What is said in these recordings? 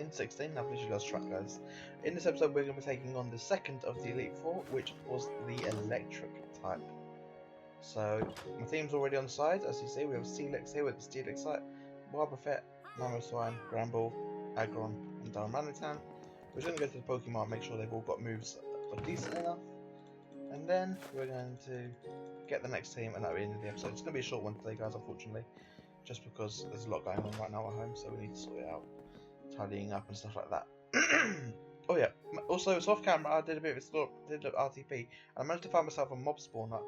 Ep.16, I've literally lost track, guys. In this episode, we're going to be taking on the second of the Elite Four, which was the Electric type. So, my team's already on the side. As you see, we have Steelix here with the Steelix type, Wobbuffet, Mamoswine, Gramble, Aggron, and Darmanitan. We're going to go to the Pokemon, make sure they've all got moves that are decent enough. And then we're going to get the next team, and that'll be the end of the episode. It's going to be a short one today, guys, unfortunately. Just because there's a lot going on right now at home, so we need to sort it out. Tidying up and stuff like that. Oh yeah, also off camera I did a bit of explore, did a RTP, and I managed to find myself a mob spawner.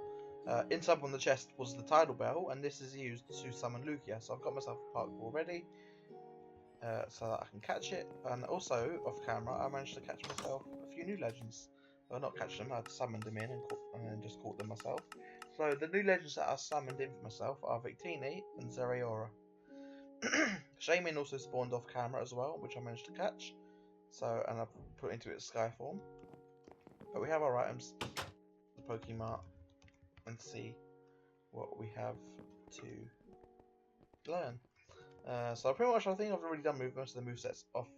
Inside on the chest was the tidal bell, and this is used to summon Lugia, so I've got myself a Pokeball ready, so that I can catch it. And also off camera I managed to catch myself a few new legends. Well, not catch them, I summoned them in and then just caught them myself. So the new legends that I summoned in for myself are Victini and Zeraora. Shaman also spawned off camera as well, which I managed to catch. So, and I put into its sky form. But we have our items, the Pokemon, and see what we have to learn. So pretty much I think I've already done most of the movesets off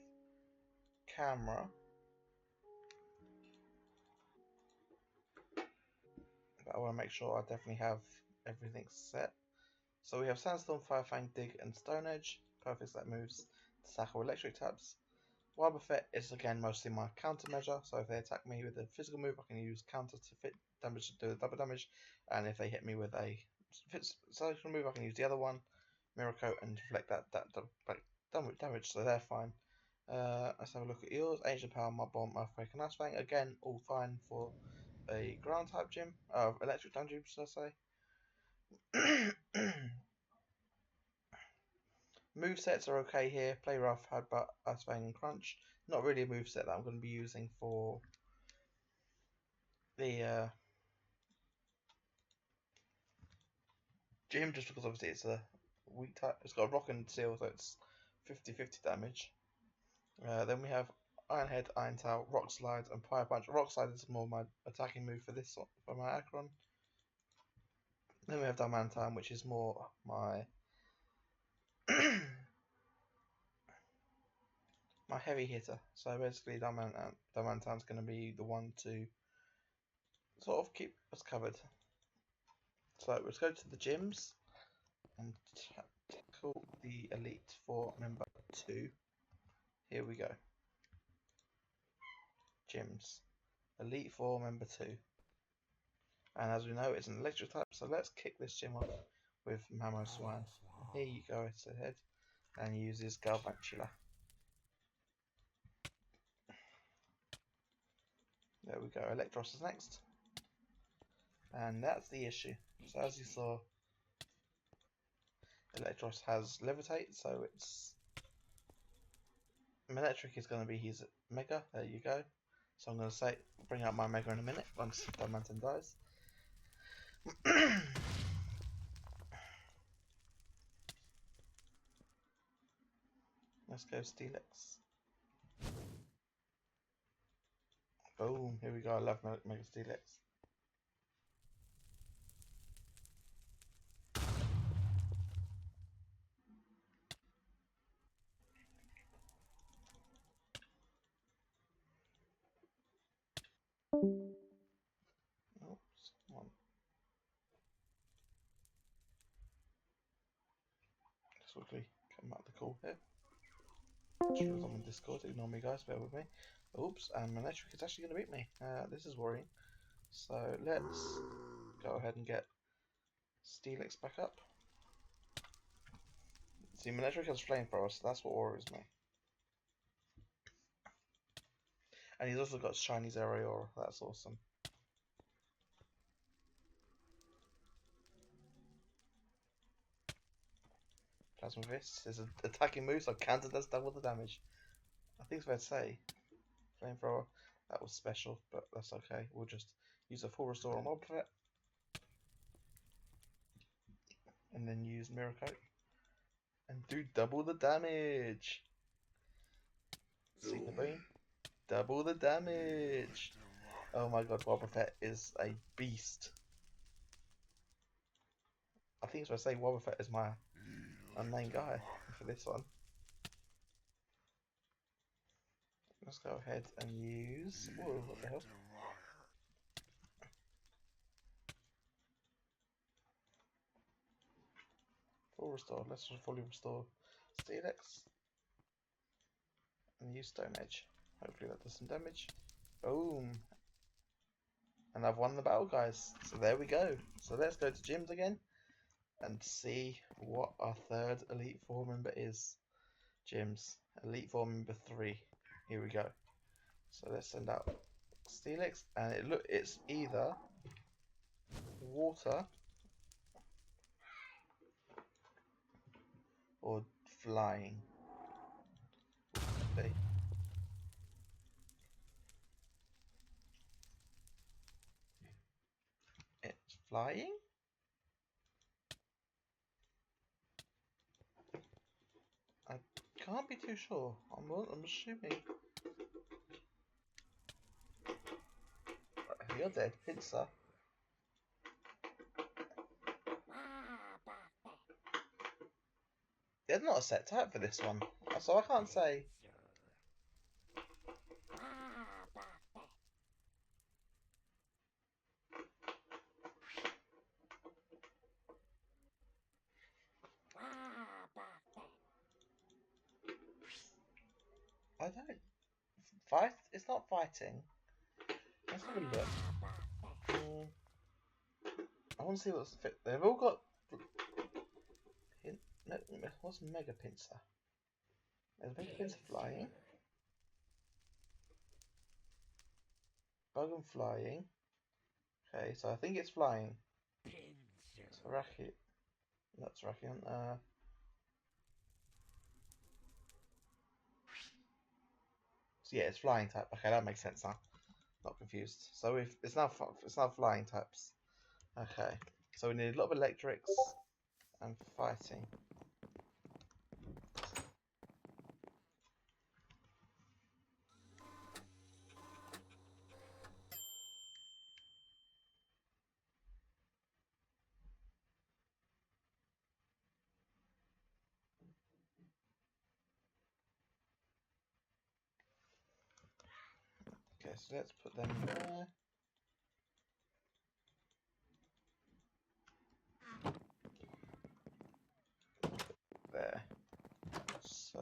camera. But I want to make sure I definitely have everything set. So we have Sandstorm, Firefang, Dig, and Stone Edge. Perfect set moves to tackle electric types. Wobbuffet is again mostly my countermeasure, so if they attack me with a physical move, I can use counter to fit damage to do the double damage, and if they hit me with a psychical move, I can use the other one, Mirror Coat, and deflect that damage, so they're fine. Let's have a look at yours. Ancient Power, Mud Bomb, Earthquake, and Ice Fang, again all fine for a ground type gym, electric type gym, should I say. Movesets are okay here. Play Rough, Headbutt, Ice Fang, and Crunch. Not really a moveset that I'm going to be using for the gym, just because obviously it's a weak type. It's got a Rock and Seal, so it's 50-50 damage. Then we have Iron Head, Iron Tail, Rock Slide, and Fire Punch. Rock Slide is more my attacking move for this for my Aggron. Then we have Darmanitan, which is more my my heavy hitter. So basically, Darmanitan's going to be the one to sort of keep us covered. So let's go to the gyms and tackle the Elite Four member 2. Here we go. Gyms. Elite Four member 2. And as we know, it's an electric type, so let's kick this gym off with Mamoswine. Here you go, it's ahead, and uses Galvantula. There we go, Electros is next. And that's the issue. So as you saw, Electros has Levitate, so it's Manectric is going to be his Mega. There you go. So I'm going to bring out my Mega in a minute once Darmanitan dies. Let's go Steelix. Boom, here we go. I love Mega Steelix. Oops, come on. Just quickly come out the call here. Just realised I'm on Discord, ignore me guys, bear with me. Oops, and Manectric is actually going to beat me. This is worrying. So let's go ahead and get Steelix back up. See, Manectric has Flamethrower, so that's what worries me. And he's also got Shiny Zeraora, that's awesome. Plasma Fist is an attacking move, so counter does double the damage. I think it's fair to say. Flamethrower, that was special, but that's okay. We'll just use a full restore on Wobbuffet. And then use Mirror Coat. And do double the damage! Signal Beam. Double the damage! Oh my god, Wobbuffet is a beast. I think it's fair to say Wobbuffet is my main guy for this one. let's go ahead and use. Whoa, what the hell? Full restore. Let's just fully restore Steelix and use Stone Edge. Hopefully that does some damage. Boom. And I've won the battle, guys. So there we go. So let's go to gyms again and see what our third Elite Four member is. Gyms. Elite Four member 3. Here we go. So let's send out Steelix, and it's either water or flying. Okay. It's flying? I can't be too sure. I'm assuming. Right, you're dead, Pincer. There's not a set type for this one, so I can't say. I don't fight. It's not fighting. Let's have a look. I want to see what's fit. They've all got. No, what's Mega Pincer? There's Mega Pincer flying. Bug and flying. Okay, so I think it's flying. So Racket. That's Rakion. So yeah, it's flying type. Okay, that makes sense now. Not confused. So if it's now flying types. Okay, so we need a lot of electrics and fighting. Okay, so let's put them there. There. So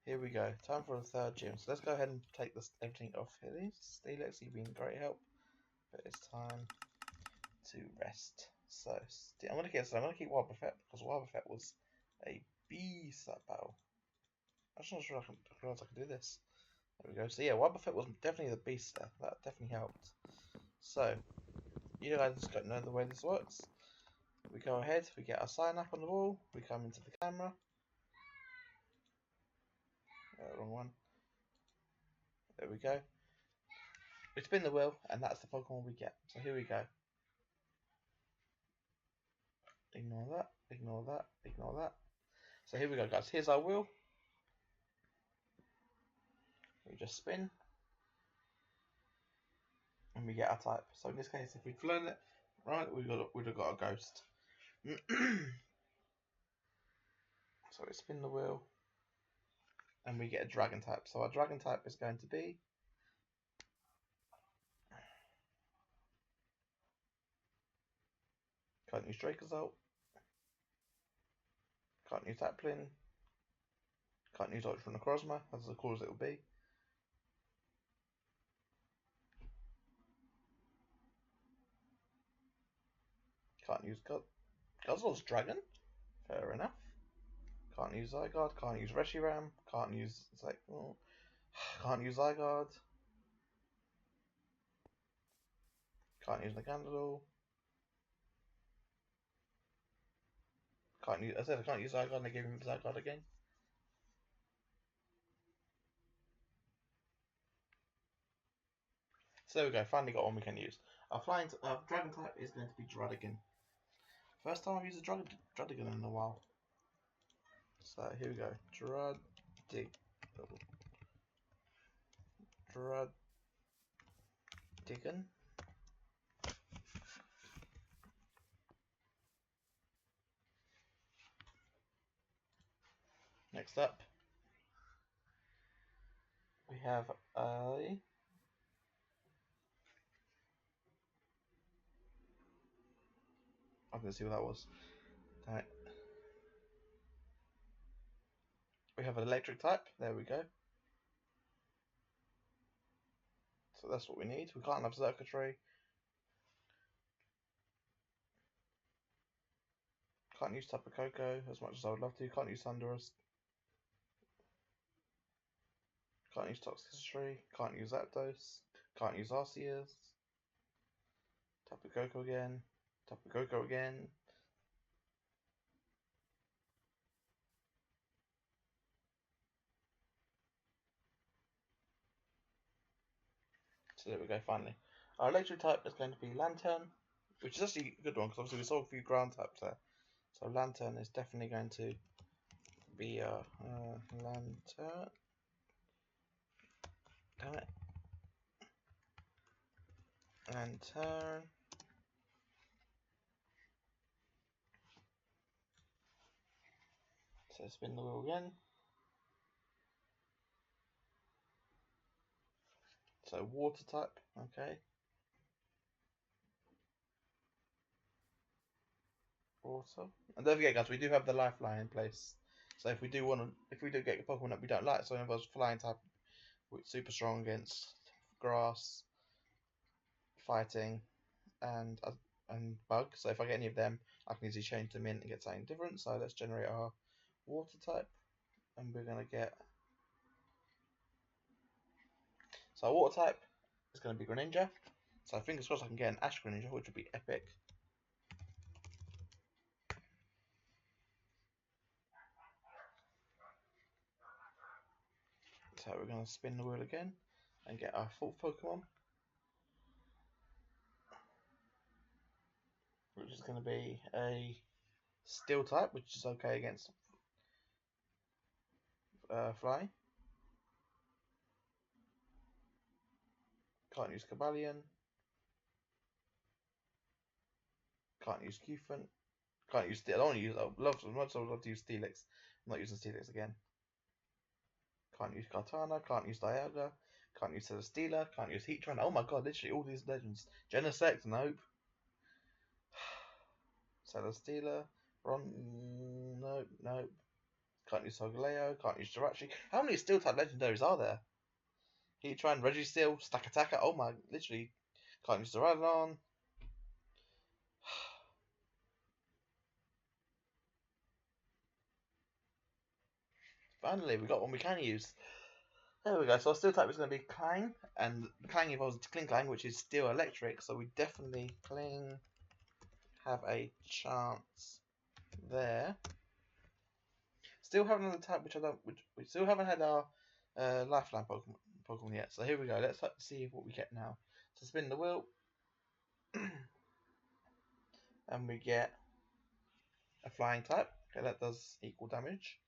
here we go. Time for the third gym. So let's go ahead and take everything off here. Steelix, you've been great help, but it's time to rest. So I'm gonna keep Wobbuffet because Wobbuffet was a beast that battle. I'm not sure I can do this. There we go. So yeah, Wobbuffet was definitely the beast there. That definitely helped. So you guys just know the way this works. We go ahead, we get our sign up on the wall, we come into the camera. Wrong one. There we go. We spin the wheel, and that's the Pokemon we get. So here we go. Ignore that, ignore that, ignore that. So here we go, guys. Here's our wheel. We just spin. And we get our type. So in this case, if we'd flown it, right, we'd have got a ghost. So we spin the wheel. And we get a dragon type. So our dragon type is going to be... Can't use Dracozolt. Can't use Applin. Can't use Ultra Necrozma, as the cool as it will be. Can't use Guzzle's Dragon. Fair enough. Can't use Zygarde. Can't use Reshiram. Can't use can't use Zygarde. Can't use Nagandador. I said I can't use Zygarde and I gave him Zygarde again. So there we go, finally got one we can use. Our Dragon type is going to be Druddigon. First time I've used a Druddigon in a while. So here we go, Druddigon. Next up, we have a... I'm going to see what that was. Right. We have an electric type. There we go. So that's what we need. We can't have circuitry. Can't use Tapu Koko as much as I would love to. Can't use Thunderous. Can't use Toxicity. Can't use Zapdos. Can't use Arceus. Tapu Koko again. Tapu Koko again. So there we go, finally. Our electric type is going to be Lantern, which is actually a good one because obviously we saw a few ground types there. So Lantern is definitely going to be a Lantern. Damn it. Lantern. So spin the wheel again. So water type, okay. Water. And don't forget, guys, we do have the lifeline in place. So if we do get a Pokemon that we don't like, so one of those flying type, which super strong against grass, fighting, and bug. So if I get any of them, I can easily change them in and get something different. So let's generate our water type, and we're gonna get. So our water type is gonna be Greninja. So fingers crossed I can get an Ash Greninja, which would be epic. So we're gonna spin the wheel again and get our fourth Pokemon, which is gonna be a Steel type, which is okay against flying. Can't use Cobalion. Can't use Cufant. Can't use Steel. I don't want to use. I love as much as I would love to use Steelix. I'm not using Steelix again. Can't use Kartana. Can't use Dialga. Can't use Celesteela. Can't use Heatran. Oh my god, literally all these legends. Genesect, nope. Celesteela. Nope, nope. Can't use Solgaleo. Can't use Jirachi. How many Steel type legendaries are there? Heatran, Registeel, Stakataka. Oh my, literally. Can't use Duraludon. Finally, we got one we can use. There we go. So our Steel type is going to be Clang, and Clang evolves into Klinklang, which is Steel Electric. So we definitely have a chance there. Still haven't had a type which I don't. Which we still haven't had our Lifeline Pokemon yet. So here we go. Let's see what we get now. So spin the wheel, and we get a Flying type. Okay, that does equal damage.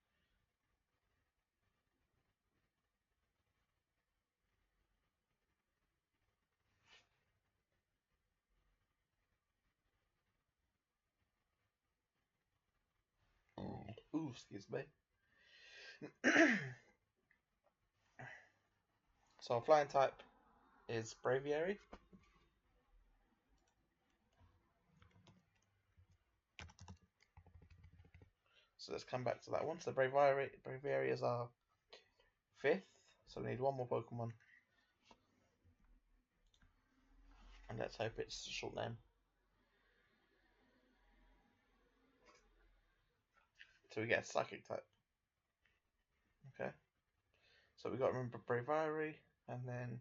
Ooh, excuse me. So our Flying type is Braviary. So let's come back to that one. So Braviary is our fifth. So we need one more Pokemon. And let's hope it's a short name. So we get a Psychic type. Okay. So we got to remember Braviary, and then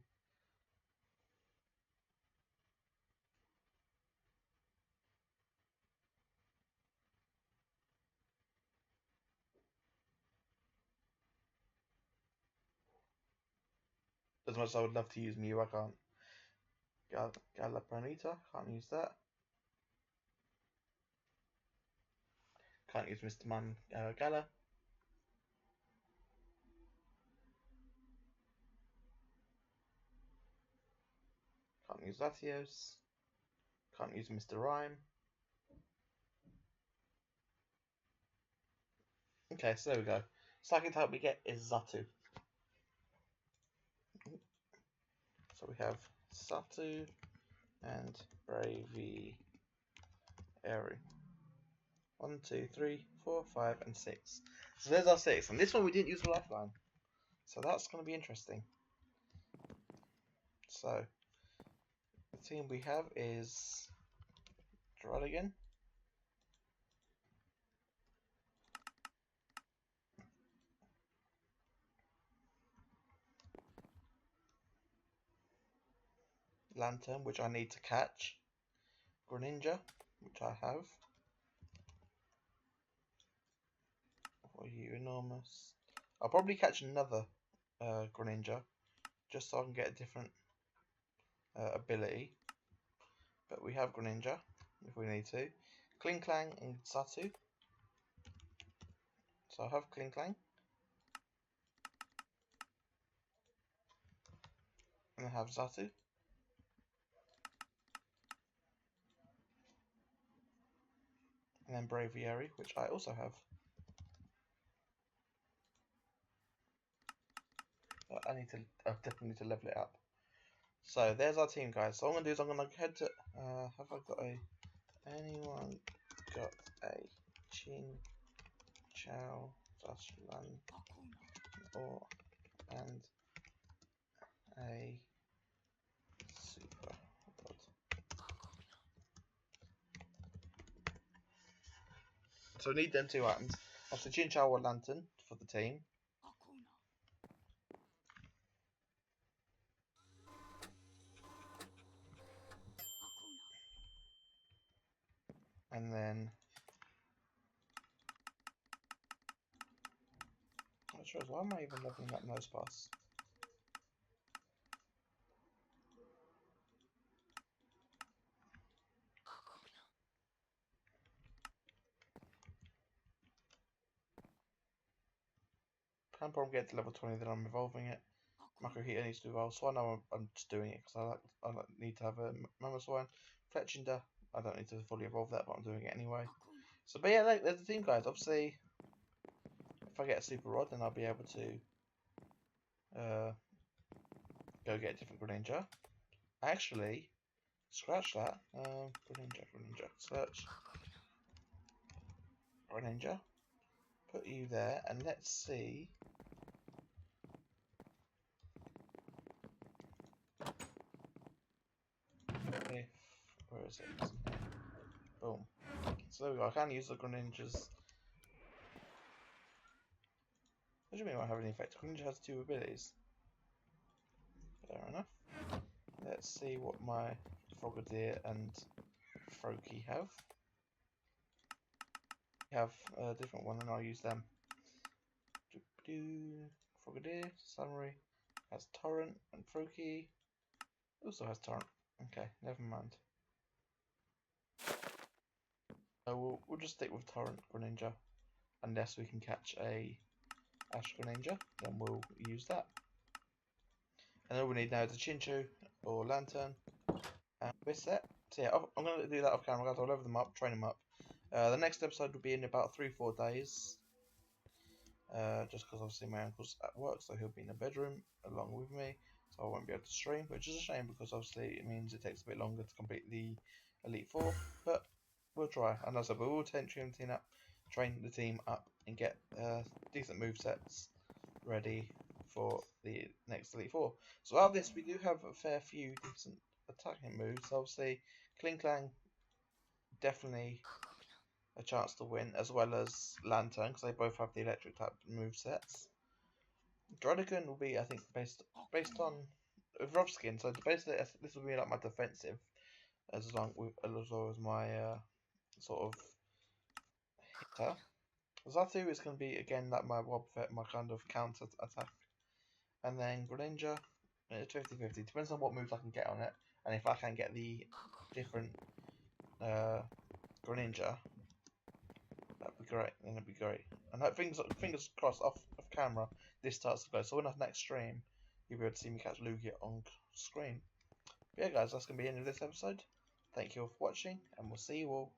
as much as I would love to use Mew, I can't. Galapranita, can't use that. Can't use Mr. Man Gala. Can't use Latios. Can't use Mr. Rhyme. Okay, so there we go. Second type we get is Zatu. So we have Satu and Braviary. 1, 2, 3, 4, 5, and 6. So there's our 6, and this one we didn't use a lifeline. So that's going to be interesting. So the team we have is Drodigan, Lantern, which I need to catch, Greninja, which I have. For you, enormous. I'll probably catch another Greninja, just so I can get a different ability. But we have Greninja, if we need to. Klinklang and Satu. So I have Klinklang. And I have Satu. And then Braviary, which I also have. But I definitely need to level it up. So there's our team, guys. So what I'm gonna do is I'm gonna head to. Have I got a? Anyone got a Chin Chow Lan or and a super rod? So we need them 2 items. That's the Chin Chow or Lantern for the team. And then I'm not sure. Why am I even leveling up Nose Pass? Can probably get to level 20, then I'm evolving it. Makuhita needs to evolve, so I know I'm just doing it because I need to have a Mamoswine. Fletchinder, I don't need to fully evolve that, but I'm doing it anyway. So, but yeah, there's the team, guys. Obviously, if I get a Super Rod, then I'll be able to go get a different Greninja. Actually, scratch that. Greninja, search Greninja. Put you there, and let's see. If where is it? Boom. So there we go. I can use the Greninjas. What do you mean I won't have any effect? Greninja has 2 abilities. Fair enough. Let's see what my Frogadier and Froakie have. We have a different one, and I'll use them. Frogadier, Summary, has Torrent, and Froakie also has Torrent. Okay, never mind. We'll just stick with Torrent Greninja, unless we can catch a Ash Greninja, then we'll use that. And all we need now is a Chinchou or Lantern and we're set. So yeah, I'm going to do that off camera, guys. I'll level them up, train them up. The next episode will be in about 3-4 days. Just because obviously my uncle's at work, so he'll be in the bedroom along with me, so I won't be able to stream, which is a shame because obviously it means it takes a bit longer to complete the Elite Four, but we'll try. And as I said, we will train the team up and get decent movesets ready for the next Elite Four. So out of this, we do have a fair few decent attacking moves. Obviously, Klinklang definitely a chance to win, as well as Lantern, because they both have the electric type move sets. Drodigan will be, I think, based on rough skin. So basically, this will be like my defensive, as well as my sort of hitter. Zatu is going to be again like my Wobbuffet, my kind of counter attack, and then Greninja. It's 50-50. Depends on what moves I can get on it, and if I can get the different Greninja. That'd be great. Then it'd be great. And fingers crossed off camera this starts to go. So when I next stream, you'll be able to see me catch Lugia on screen. But yeah, guys, that's gonna be the end of this episode. Thank you all for watching, and we'll see you all